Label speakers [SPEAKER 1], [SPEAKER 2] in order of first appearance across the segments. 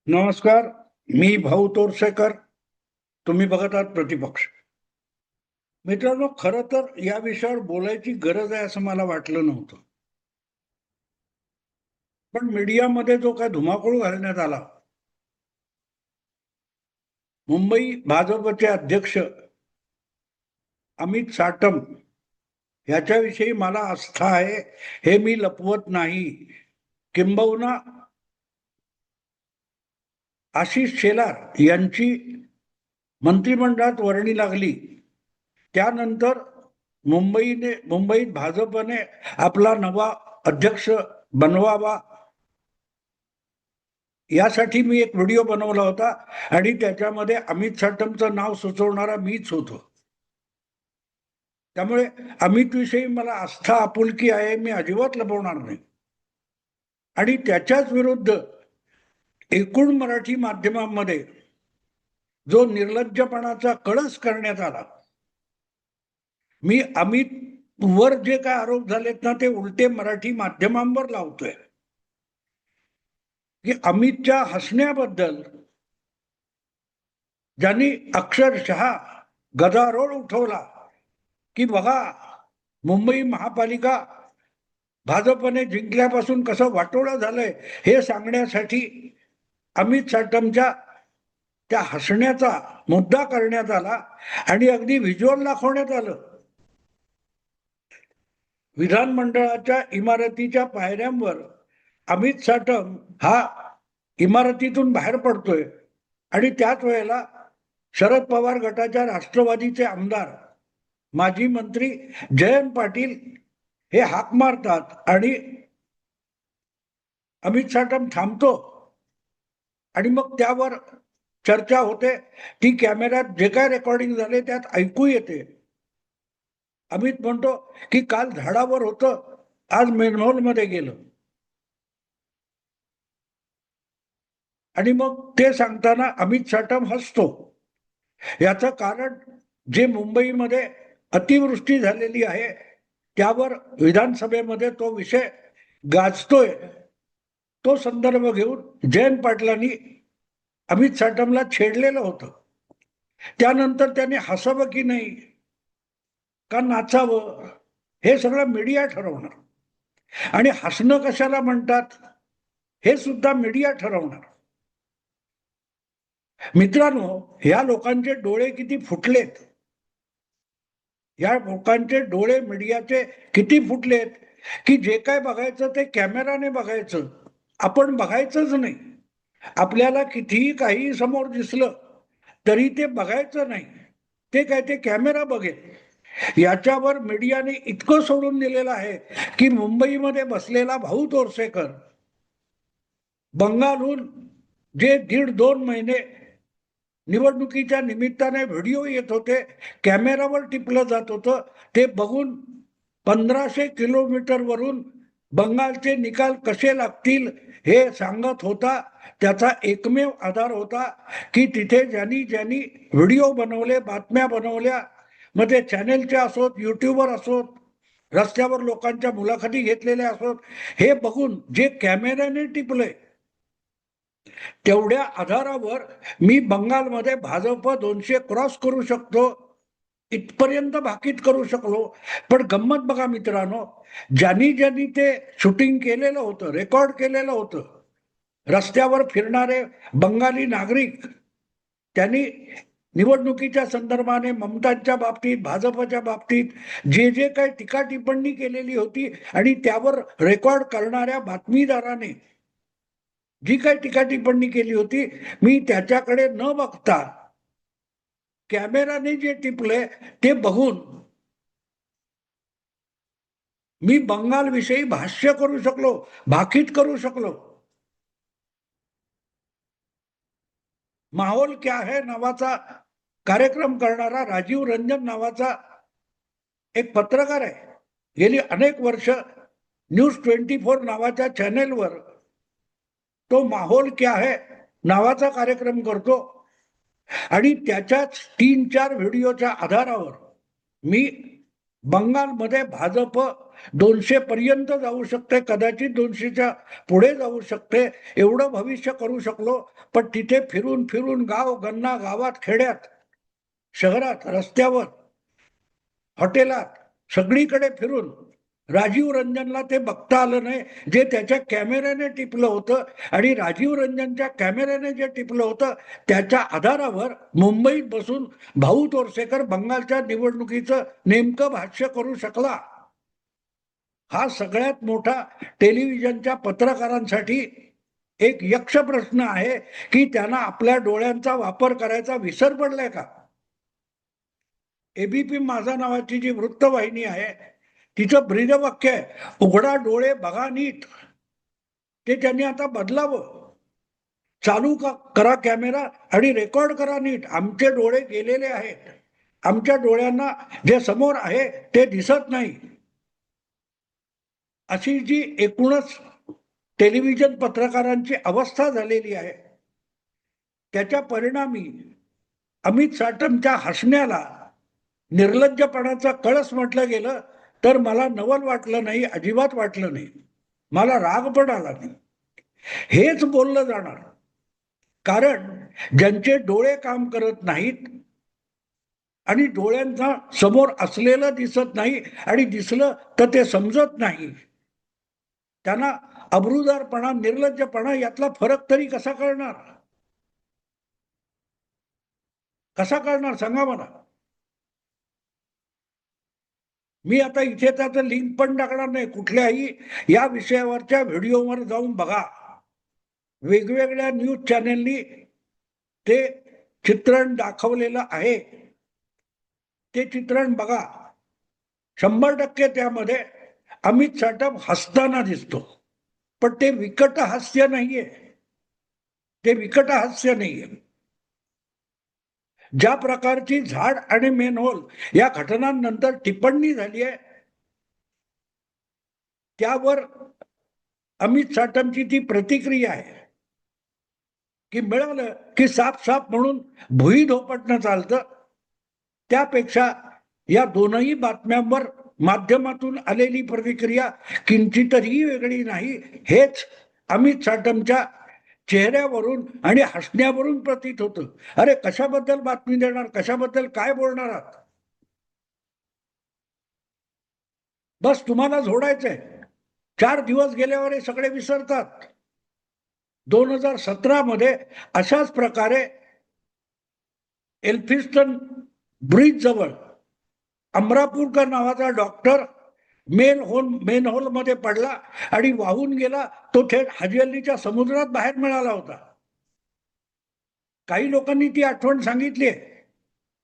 [SPEAKER 1] नमस्कार. मी भाऊ तोरसेकर. तुम्ही बघत आहात प्रतिपक्ष. मित्रांनो, खरं तर या विषयावर बोलायची गरज आहे असं मला वाटलं नव्हतं. पण मीडियामध्ये जो काय धुमाकूळ घालण्यात आला, मुंबई भाजपचे अध्यक्ष अमित साटम याच्याविषयी मला आस्था आहे, हे मी लपवत नाही. किंबहुना आशिष शेलार यांची मंत्रिमंडळात वर्णी लागली त्यानंतर मुंबईत भाजपने आपला नवा अध्यक्ष बनवावा यासाठी मी एक व्हिडिओ बनवला होता आणि त्याच्यामध्ये अमित साटमचं नाव सुचवणारा मीच होतो. त्यामुळे अमित विषयी मला आस्था आपुलकी आहे, मी अजिबात लपवणार नाही. आणि त्याच्याच विरुद्ध एकूण मराठी माध्यमांमध्ये जो निर्लज्जपणाचा कळस करण्यात आला, मी अमित वर जे काय आरोप झालेत ना ते उलटे मराठी माध्यमांवर लावतोय की अमितच्या हसण्याबद्दल ज्यांनी अक्षरशः गदारोळ उठवला की बघा, मुंबई महापालिका भाजपने जिंकल्यापासून कसं वाटोळं झालंय हे सांगण्यासाठी अमित साटमच्या त्या हसण्याचा मुद्दा करण्यात आला आणि अगदी व्हिज्युअल दाखवण्यात आलं. विधानमंडळाच्या इमारतीच्या पायऱ्यांवर अमित साटम हा इमारतीतून बाहेर पडतोय आणि त्याच वेळेला शरद पवार गटाच्या राष्ट्रवादीचे आमदार माजी मंत्री जयंत पाटील हे हाक मारतात आणि अमित साटम थांबतो आणि मग त्यावर चर्चा होते. ती कॅमेऱ्यात जे काय रेकॉर्डिंग झाले त्यात ऐकू येते. अमित म्हणतो की काल झाडावर होतं, आज मेनहोल मध्ये गेलं. आणि मग ते सांगताना अमित साटम हसतो. याचं कारण जे मुंबईमध्ये अतिवृष्टी झालेली आहे त्यावर विधानसभेमध्ये तो विषय गाजतोय, तो संदर्भ घेऊन जयंत पाटलांनी अमित साटमला छेडलेलं होतं. त्यानंतर त्याने हसावं की नाही का नाचावं हे सगळं मीडिया ठरवणार, आणि हसणं कशाला म्हणतात हे सुद्धा मीडिया ठरवणार. मित्रांनो, या लोकांचे डोळे किती फुटलेत, या लोकांचे डोळे मीडियाचे किती फुटलेत की जे काय बघायचं ते कॅमेराने बघायचं, आपण बघायचंच नाही. आपल्याला कितीही काही समोर दिसलं तरी ते बघायचं नाही, ते काय ते कॅमेरा बघेल. याच्यावर मीडियाने इतकं सोडून दिलेलं आहे की मुंबईमध्ये बसलेला भाऊ तोरसेकर बंगालहून जे 1.5-2 महिने निवडणुकीच्या निमित्ताने व्हिडिओ येत होते, कॅमेरावर टिपलं जात होतं, ते बघून 1500 किलोमीटर वरून बंगालचे निकाल कसे लागतील हे सांगत होता. त्याचा एकमेव आधार होता की तिथे ज्यांनी ज्यांनी व्हिडिओ बनवले, बातम्या बनवल्या, मग ते चॅनेलचे असोत, युट्यूबवर असोत, रस्त्यावर लोकांच्या मुलाखती घेतलेल्या असोत, हे बघून जे कॅमेऱ्याने टिपले तेवढ्या आधारावर मी बंगालमध्ये भाजप 200 क्रॉस करू शकतो इथपर्यंत भाकीत करू शकलो. पण गंमत बघा मित्रांनो, ज्यांनी ज्यांनी ते शूटिंग केलेलं होतं, रेकॉर्ड केलेलं होतं, रस्त्यावर फिरणारे बंगाली नागरिक, त्यांनी निवडणुकीच्या संदर्भाने ममतांच्या बाबतीत, भाजपच्या बाबतीत जे जे काही टीका टिप्पणी केलेली होती आणि त्यावर रेकॉर्ड करणाऱ्या बातमीदाराने जी काही टीका टिप्पणी केली होती, मी त्याच्याकडे न बघता कॅमेराने जे टिपले ते बघून मी बंगाल विषयी भाष्य करू शकलो, भाकीत करू शकलो. माहोल क्या है नावाचा कार्यक्रम करणारा राजीव रंजन नावाचा एक पत्रकार आहे. गेली अनेक वर्ष न्यूज 24 नावाच्या चॅनेलवर तो माहोल क्या है नावाचा कार्यक्रम करतो आणि त्याच्याच 3-4 व्हिडिओच्या आधारावर मी बंगालमध्ये भाजप 200 पर्यंत जाऊ शकते, कदाचित 200च्या पुढे जाऊ शकते, एवढं भविष्य करू शकलो. पण तिथे फिरून फिरून गाव गन्ना, गावात, खेड्यात, शहरात, रस्त्यावर, हॉटेलात, सगळीकडे फिरून राजीव रंजनला ते बघता आलं नाही, जे त्याच्या कॅमेऱ्याने टिपलं होतं. आणि राजीव रंजनच्या कॅमेऱ्याने जे टिपलं होतं त्याच्या आधारावर मुंबईत बसून भाऊ तोरसेकर बंगालच्या निवडणुकीचं नेमकं भाष्य करू शकला. हा सगळ्यात मोठा टेलिव्हिजनच्या पत्रकारांसाठी एक यक्ष प्रश्न आहे की त्यांना आपल्या डोळ्यांचा वापर करायचा विसर पडलाय का? एबीपी माझा नावाची जी वृत्तवाहिनी आहे तिचं ब्रीदवाक्य आहे, उघडा डोळे बघा नीट. ते त्यांनी आता बदलावं. चालू करा कॅमेरा आणि रेकॉर्ड करा नीट. आमचे डोळे गेलेले आहेत, आमच्या डोळ्यांना जे समोर आहे ते दिसत नाही. अशी जी एकूणच टेलिव्हिजन पत्रकारांची अवस्था झालेली आहे, त्याच्या परिणामी अमित साटमच्या हसण्याला निर्लज्जपणाचा कळस म्हटलं गेलं तर मला नवल वाटलं नाही, अजिबात वाटलं नाही. मला राग पण आला नाही. हेच बोललं जाणार, कारण ज्यांचे डोळे काम करत नाहीत आणि डोळ्यांचा समोर असलेलं दिसत नाही आणि दिसलं तर ते समजत नाही, त्यांना अब्रूदारपणा, निर्लज्जपणा यातला फरक तरी कसा कळणार? कसा कळणार सांगा मला. मी आता इथे त्याचं लिंक पण टाकणार नाही. कुठल्याही या विषयावरच्या व्हिडिओवर जाऊन बघा. वेगवेगळ्या न्यूज चॅनेलनी ते चित्रण दाखवलेलं आहे. ते चित्रण बघा. 100% त्यामध्ये अमित साटम हसताना दिसतो, पण ते विकट हास्य नाहीये. ते विकट हास्य नाहीये. ज्या प्रकारची झाड आणि मेनहोल या घटनांनंतर टिप्पणी झाली आहे त्यावर अमित साटमची ती प्रतिक्रिया आहे की मिळालं की साफ साफ म्हणून भुई धोपटणं चालतं. त्यापेक्षा या दोनही बातम्यांवर माध्यमातून आलेली प्रतिक्रिया किंचितही वेगळी नाही, हेच अमित साटमच्या चेहऱ्यावरून आणि हसण्यावरून प्रतीत होतं. अरे कशाबद्दल बातमी देणार, कशाबद्दल काय बोलणार आहात? बस तुम्हाला झोडायचंय. 4 दिवस गेल्यावर हे सगळे विसरतात. 2017 मध्ये अशाच प्रकारे एल्फिन्स्टन ब्रिज जवळ अमरापूरकर नावाचा डॉक्टर मेन होल मध्ये पडला आणि वाहून गेला. तो थेट हाजी अल्लीच्या समुद्रात बाहेर मिळाला होता. काही लोकांनी ती आठवण सांगितली आहे,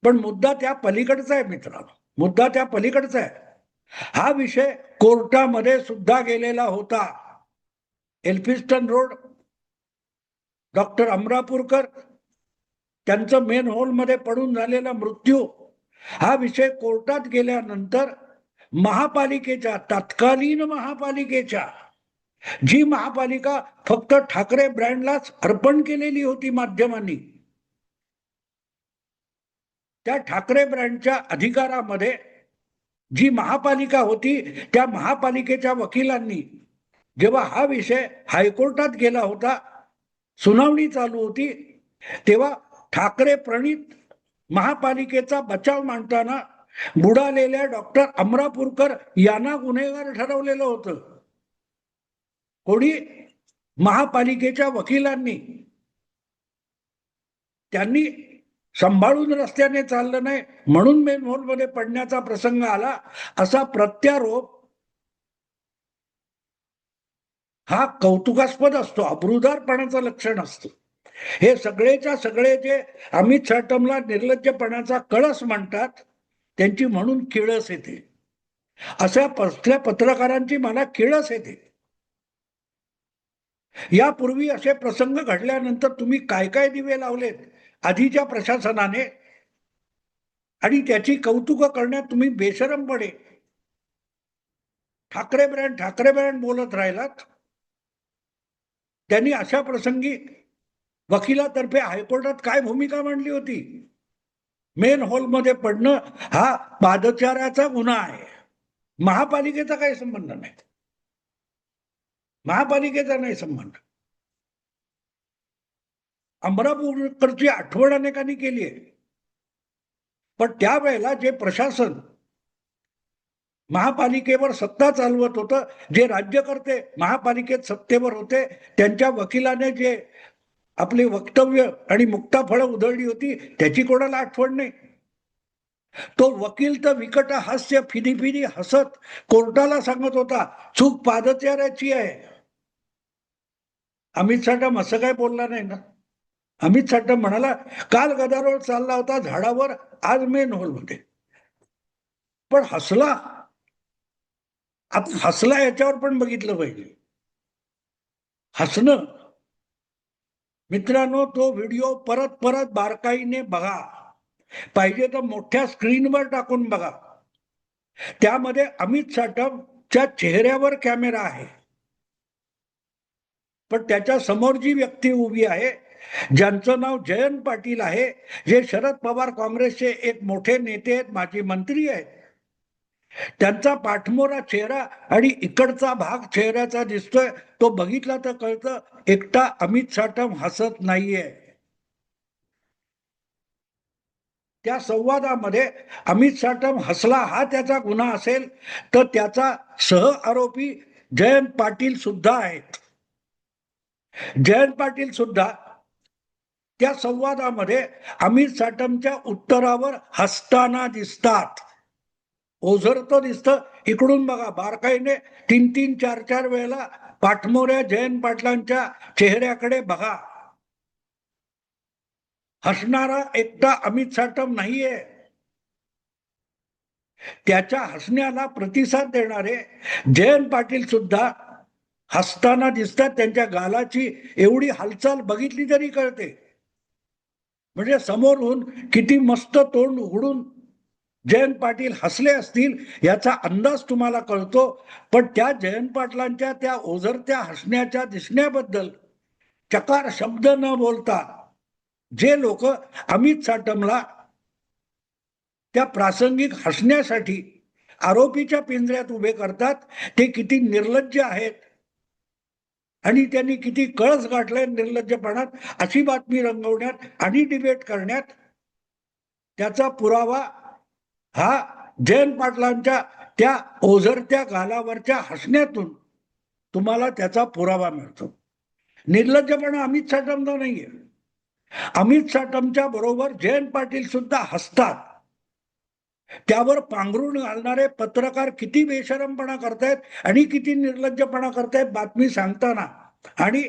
[SPEAKER 1] पण मुद्दा त्या पलीकडचा आहे मित्रांनो. मुद्दा त्या पलीकडचा आहे. हा विषय कोर्टामध्ये सुद्धा गेलेला होता. एल्फिन्स्टन रोड, डॉक्टर अमरापूरकर, त्यांचं मेन होल मध्ये पडून झालेला मृत्यू, हा विषय कोर्टात गेल्यानंतर महापालिकेच्या, तत्कालीन महापालिकेच्या, जी महापालिका फक्त ठाकरे ब्रँडलाच अर्पण केलेली होती माध्यमांनी, त्या ठाकरे ब्रँडच्या अधिकारामध्ये जी महापालिका होती त्या महापालिकेच्या वकिलांनी जेव्हा हा विषय हायकोर्टात गेला होता, सुनावणी चालू होती, तेव्हा ठाकरे प्रणित महापालिकेचा बचाव मांडताना बुडालेल्या डॉक्टर अमरापूरकर यांना गुन्हेगार ठरवलेलं होतं. कोणी? महापालिकेच्या वकिलांनी. त्यांनी सांभाळून रस्त्याने चाललं नाही म्हणून मेन होलमध्ये पडण्याचा प्रसंग आला, असा प्रत्यारोप हा कौतुकास्पद असतो, अब्रूदारपणाचं लक्षण असतं. हे सगळेच्या सगळे जे अमित साटमला निर्लज्जपणाचा कळस म्हणतात त्यांची म्हणून किळस येते. अशा कसल्या पत्रकारांची मला किळस येते. यापूर्वी असे प्रसंग घडल्यानंतर तुम्ही काय काय दिवे लावलेत आधीच्या प्रशासनाने, आणि त्याची कौतुक करण्यात तुम्ही बेशरमपणे ठाकरे ब्रँड बोलत राहिलात. त्यांनी अशा प्रसंगी वकिलातर्फे हायकोर्टात काय भूमिका मांडली होती? मेन हॉलमध्ये पडणं हा पादचाराचा गुन्हा आहे, महापालिकेचा काही संबंध नाही, महापालिकेचा नाही संबंध. अमरापूरकडची आठवण अनेकांनी केली आहे, पण त्यावेळेला जे प्रशासन महापालिकेवर सत्ता चालवत होतं, जे राज्यकर्ते महापालिकेत सत्तेवर होते, त्यांच्या वकिलाने जे आपली वक्तव्य आणि मुक्ताफळं उधळली होती, त्याची कोणाला आठवण नाही. तो वकील तर विकट हास्य फिदी फिदी हसत कोर्टाला सांगत होता, चूक पादचाऱ्याची आहे. अमित साठम असं काय बोलला नाही ना. अमित साठम म्हणाला, काल गदारोळ चालला होता झाडावर, आज मेन हॉलमध्ये. पण हसला. हसला याच्यावर पण बघितलं पाहिजे. हसणं, मित्रांनो, तो व्हिडिओ परत परत बारकाईने बघा, पाहिजे तर मोठ्या स्क्रीनवर टाकून बघा. त्यामध्ये अमित साठमच्या चेहऱ्यावर कॅमेरा आहे, पण त्याच्या समोर जी व्यक्ती उभी आहे, ज्यांचं नाव जयंत पाटील आहे, जे शरद पवार काँग्रेसचे एक मोठे नेते आहेत, माजी मंत्री आहेत, त्यांचा पाठमोरा चेहरा आणि इकडचा भाग चेहऱ्याचा दिसतोय, तो बघितला तर कळतं एकटा अमित साठम हसत नाहीये. त्या संवादामध्ये अमित साठम हसला हा त्याचा गुन्हा असेल, तर त्याचा सह आरोपी जयंत पाटील सुद्धा आहेत. जयंत पाटील सुद्धा त्या संवादामध्ये अमित साठमच्या उत्तरावर हसताना दिसतात. ओझरतं दिसतं. इकडून बघा बारकाईने 3-3, 4-4 वेळेला पाठमोऱ्या जयंत पाटलांच्या चेहऱ्याकडे बघा. हसणारा एकटा अमित साठम नाहीये, त्याच्या हसण्याला प्रतिसाद देणारे जयंत पाटील सुद्धा हसताना दिसतात. त्यांच्या गालाची एवढी हालचाल बघितली तरी कळते. म्हणजे समोरून किती मस्त तोंड उघडून जयंत पाटील हसले असतील याचा अंदाज तुम्हाला कळतो. पण त्या जयंत पाटलांच्या त्या ओझरत्या हसण्याच्या दिसण्याबद्दल चकार शब्द न बोलता जे लोक अमित साठमला त्या प्रासंगिक हसण्यासाठी आरोपीच्या पिंजऱ्यात उभे करतात, ते किती निर्लज्ज आहेत आणि त्यांनी किती कळस गाठलाय निर्लज्जपणात, अशी बातमी रंगवण्यात आणि डिबेट करण्यात. त्याचा पुरावा हा जयंत पाटलांच्या त्या ओझरत्या गालावरच्या हसण्यातून तुम्हाला त्याचा पुरावा मिळतो. निर्लज्जपणा अमित साठमचा नाहीये. अमित साठमच्या बरोबर जयंत पाटील सुद्धा हसतात. त्यावर पांघरून घालणारे पत्रकार किती बेशरमपणा करतायत आणि किती निर्लज्जपणा करतायत बातमी सांगताना आणि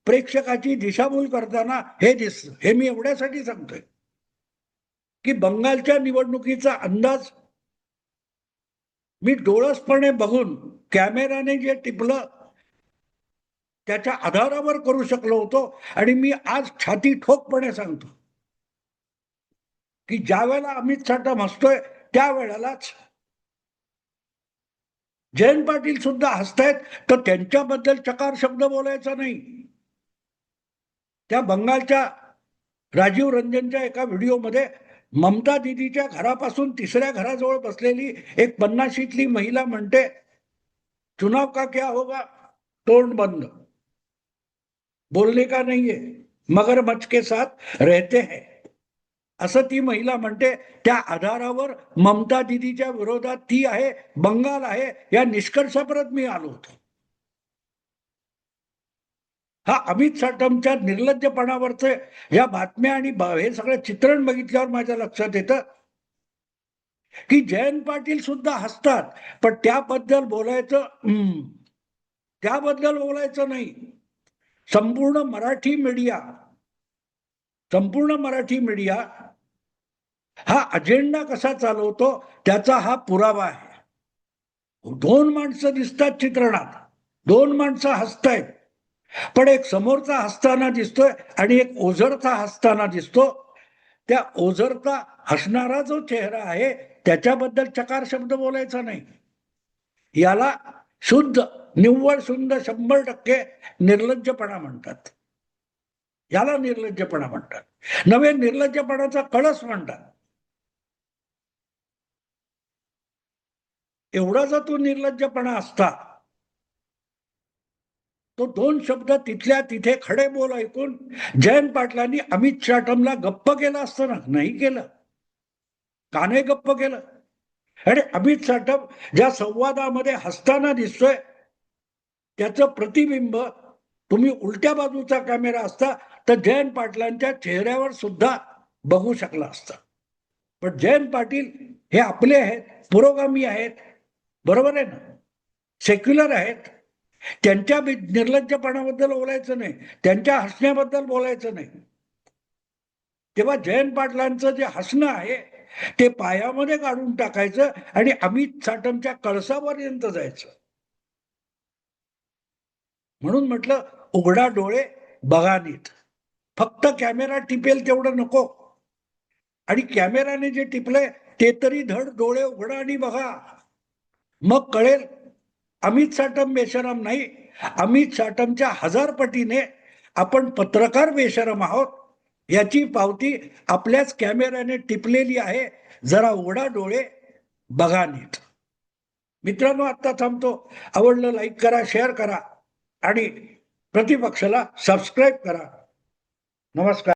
[SPEAKER 1] प्रेक्षकाची दिशाभूल करताना हे दिसतं. हे मी एवढ्यासाठी सांगतोय की बंगालच्या निवडणुकीचा अंदाज मी डोळसपणे बघून कॅमेराने जे टिपलं त्याच्या आधारावर करू शकलो होतो. आणि मी आज छाती ठोकपणे सांगतो की ज्या वेळेला अमित साठम हसतोय त्यावेळेलाच जयंत पाटील सुद्धा हसतायत, तर त्यांच्याबद्दल चकार शब्द बोलायचा नाही. त्या बंगालच्या राजीव रंजनच्या एका व्हिडिओमध्ये ममता दीदीच्या घरापासून 3ऱ्या घराजवळ बसलेली एक 50शीतली महिला म्हणते, चुनाव का क्या होगा, तोंड बंद, बोलने का नाहीये, मगरमच्छ के साथ रहते हैं, असं ती महिला म्हणते. त्या आधारावर ममता दीदीच्या विरोधात ती आहे, बंगाल आहे, या निष्कर्षापर्यंत मी आलो होतो. हा अमित साठमच्या निर्लज्जपणावरचे या बातम्या आणि हे सगळं चित्रण बघितल्यावर माझ्या लक्षात येतं की जयंत पाटील सुद्धा हसतात, पण त्याबद्दल बोलायचं नाही. संपूर्ण मराठी मीडिया हा अजेंडा कसा चालवतो त्याचा हा पुरावा आहे. 2 माणसं दिसतात चित्रणात, 2 माणसं हसतायत, पण एक समोरचा हसताना दिसतोय आणि एक ओझरता हसताना दिसतो. त्या ओझरता हसणारा जो चेहरा आहे त्याच्याबद्दल चकार शब्द बोलायचा नाही. याला शुद्ध, निव्वळ शुद्ध 100% निर्लज्जपणा म्हणतात. याला निर्लज्जपणा म्हणतात, नव्हे निर्लज्जपणाचा कळस म्हणतात. एवढा जर तो निर्लज्जपणा असता, तो दोन शब्द तिथल्या तिथे खडे बोल ऐकून जयंत पाटलांनी अमित चाटमला गप्प केलं असतं ना, नाही केलं. का नाही गप्प केलं? आणि अमित साटम ज्या संवादामध्ये हसताना दिसतोय, त्याचं प्रतिबिंब तुम्ही उलट्या बाजूचा कॅमेरा असता तर जयंत पाटलांच्या चेहऱ्यावर सुद्धा बघू शकला असता. पण जयंत पाटील हे आपले आहेत, पुरोगामी आहेत, बरोबर आहे ना, सेक्युलर आहेत. त्यांच्या निर्लज्जपणाबद्दल बोलायचं नाही, त्यांच्या हसण्याबद्दल बोलायचं नाही. तेव्हा जयंत पाटलांचं जे हसणं आहे ते पायामध्ये काढून टाकायचं आणि अमित साटमच्या कळसापर्यंत जायचं. म्हणून म्हटलं उघडा डोळे बघा नीट. फक्त कॅमेरा टिपेल तेवढं नको, आणि कॅमेराने जे टिपलंय ते तरी धड डोळे उघडा आणि बघा. मग कळेल अमित साटम बेशरम नाही, अमित साटमच्या 1000 पटीने आपण पत्रकार बेशरम आहोत याची पावती आपल्याच कॅमेऱ्याने टिपलेली आहे. जरा उघडा डोळे बघा नीट. मित्रांनो, आता थांबतो. आवडलं लाईक करा, शेअर करा आणि प्रतिपक्षाला सबस्क्राईब करा. नमस्कार.